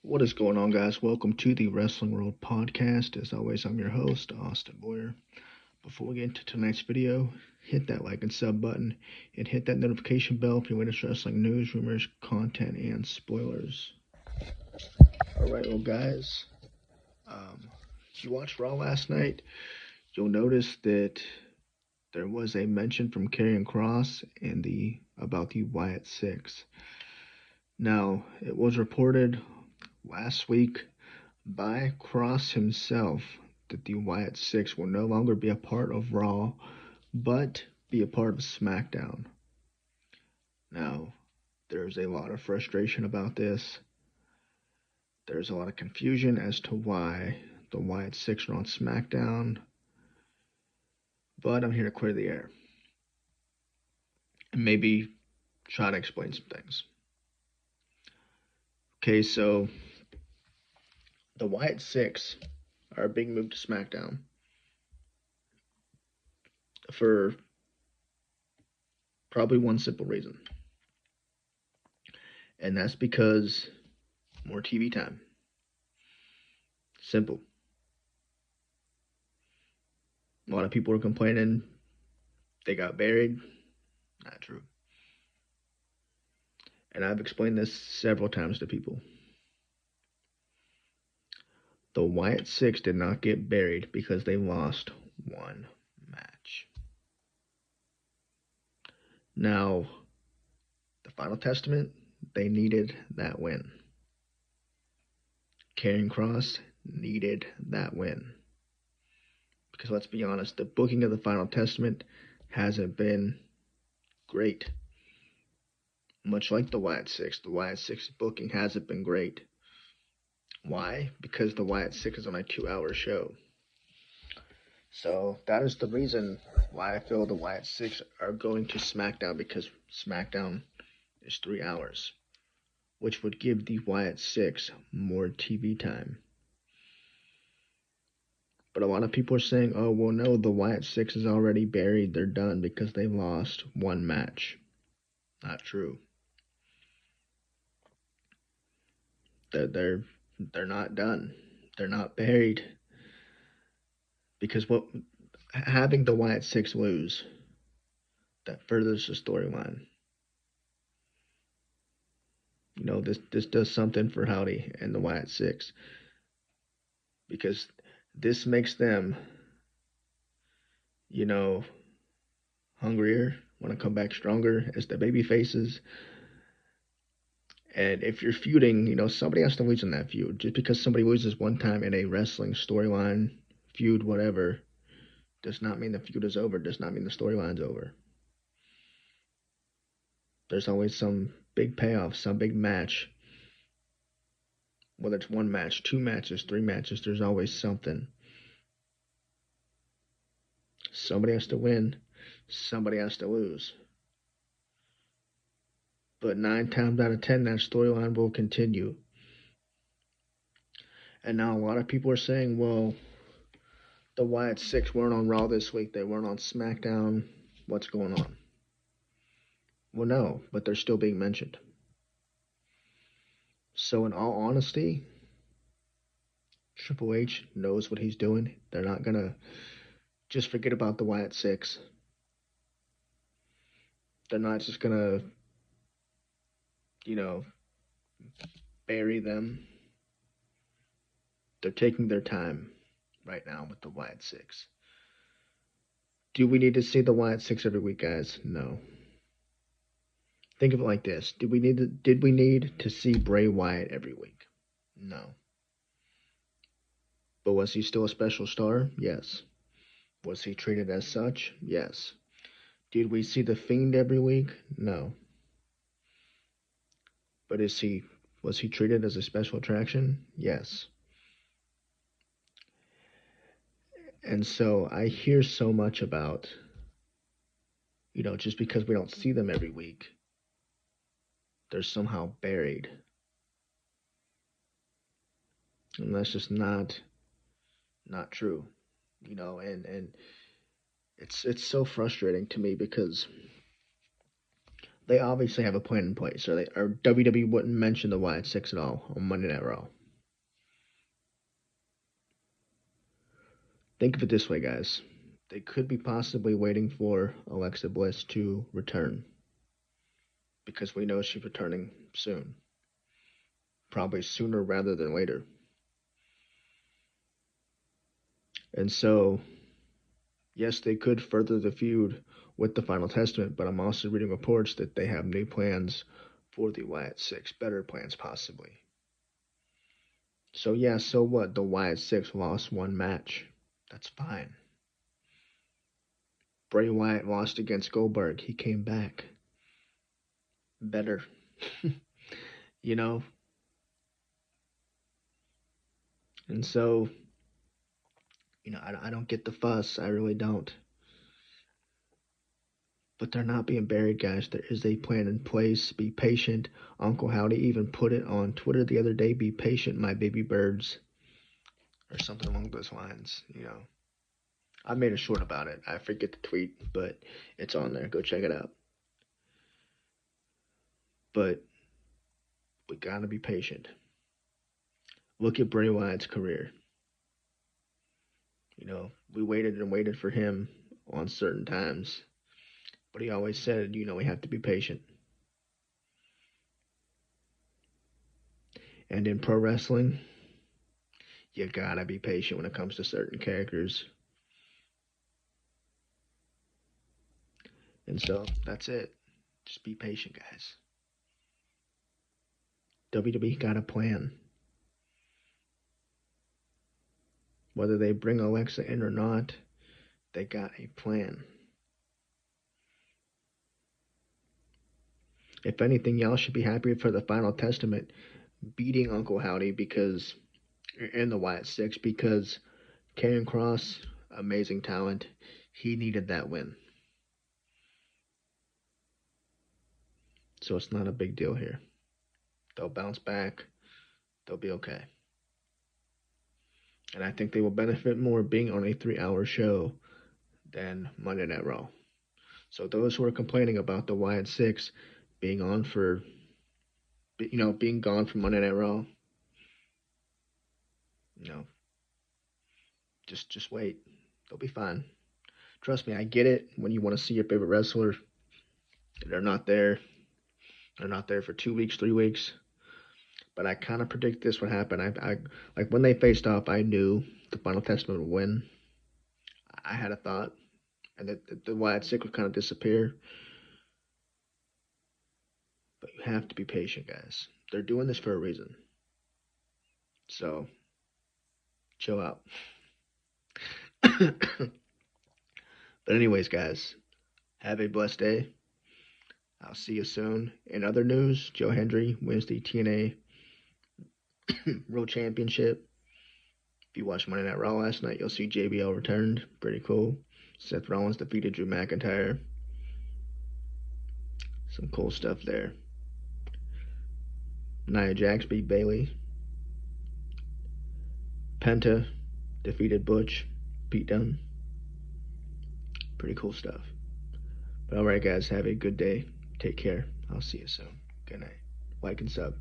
What is going on, guys? Welcome to the Wrestling World Podcast. As always, I'm your host, Austin Boyer. Before we get into tonight's video, hit that like and sub button and hit that notification bell for your latest wrestling news, rumors, content, and spoilers. Alright, well, guys, if you watched Raw last night, you'll notice that there was a mention from Karrion Kross about the Wyatt Sicks. Now, it was reported last week by Kross himself that the Wyatt Sicks will no longer be a part of Raw, but be a part of SmackDown. Now, there's a lot of frustration about this. There's a lot of confusion as to why the Wyatt Sicks are on SmackDown, but I'm here to clear the air and maybe try to explain some things. Okay, so the Wyatt Sicks are being moved to SmackDown for probably one simple reason. And that's because more TV time. Simple. A lot of people are complaining they got buried. Not true. And I've explained this several times to people. The Wyatt Sicks did not get buried because they lost one match. Now, the Final Testament, they needed that win. Karrion Kross needed that win. Because let's be honest, the booking of the Final Testament hasn't been great. Much like the Wyatt Sicks booking hasn't been great. Why? Because the Wyatt Sicks is on a 2-hour show. So that is the reason why I feel the Wyatt Sicks are going to SmackDown, because SmackDown is 3 hours, which would give the Wyatt Sicks more TV time. But a lot of people are saying, oh, well, no, the Wyatt Sicks is already buried. They're done because they lost one match. Not true. They're not done. They're not buried. Because having the Wyatt Sicks lose, that furthers the storyline. You know, this does something for Howdy and the Wyatt Sicks. Because this makes them, you know, hungrier, want to come back stronger as the baby faces. And if you're feuding, you know, somebody has to lose in that feud. Just because somebody loses one time in a wrestling storyline, feud, whatever, does not mean the feud is over, does not mean the storyline's over. There's always some big payoff, some big match. Whether it's one match, 2 matches, 3 matches, there's always something. Somebody has to win, somebody has to lose. But 9 times out of 10, that storyline will continue. And now a lot of people are saying, well, the Wyatt Sicks weren't on Raw this week, they weren't on SmackDown, what's going on? Well, no, but they're still being mentioned. So in all honesty, Triple H knows what he's doing. They're not going to just forget about the Wyatt Sicks. They're not just going to, you know, bury them. They're taking their time right now with the Wyatt Sicks. Do we need to see the Wyatt Sicks every week, guys? No. Think of it like this. Did we need to see Bray Wyatt every week? No. But was he still a special star? Yes. Was he treated as such? Yes. Did we see The Fiend every week? No. But was he treated as a special attraction? Yes. And so I hear so much about, you know, just because we don't see them every week, they're somehow buried. And that's just not true. You know, and it's so frustrating to me because they obviously have a plan in place, or WWE wouldn't mention the Wyatt Sicks at all on Monday Night Raw. Think of it this way, guys. They could be possibly waiting for Alexa Bliss to return because we know she's returning soon. Probably sooner rather than later. And so, yes, they could further the feud with the Final Testament, but I'm also reading reports that they have new plans for the Wyatt Sicks, better plans possibly. So, yeah, so what? The Wyatt Sicks lost one match. That's fine. Bray Wyatt lost against Goldberg. He came back. Better. You know? And so, I don't get the fuss. I really don't. But they're not being buried, guys. There is a plan in place. Be patient. Uncle Howdy even put it on Twitter the other day. Be patient, my baby birds. Or something along those lines. I made a short about it. I forget the tweet, but it's on there. Go check it out. But we gotta be patient. Look at Bray Wyatt's career. We waited and waited for him on certain times. But he always said, we have to be patient. And in pro wrestling, you gotta be patient when it comes to certain characters. And so that's it. Just be patient, guys. WWE got a plan. Whether they bring Alexa in or not, they got a plan. If anything, y'all should be happy for the Final Testament beating Uncle Howdy and the Wyatt Sicks because Karrion Kross, amazing talent, he needed that win. So it's not a big deal here. They'll bounce back. They'll be okay. And I think they will benefit more being on a 3-hour show than Monday Night Raw. So those who are complaining about the Wyatt Sicks being gone from Monday Night Raw, just wait. They'll be fine. Trust me, I get it. When you want to see your favorite wrestler, they're not there. They're not there for 2 weeks, 3 weeks. But I kind of predict this would happen. I like when they faced off, I knew the Final Testament would win. I had a thought, and that the Wyatt Sicks would kind of disappear. But you have to be patient, guys. They're doing this for a reason. So, chill out. But anyways, guys, have a blessed day. I'll see you soon. In other news, Joe Hendry wins the TNA World Championship. If you watched Monday Night Raw last night, you'll see JBL returned. Pretty cool. Seth Rollins defeated Drew McIntyre. Some cool stuff there. Nia Jax beat Bayley. Penta defeated Butch. Pete Dunne. Pretty cool stuff. But alright, guys, have a good day. Take care. I'll see you soon. Good night. Like and sub.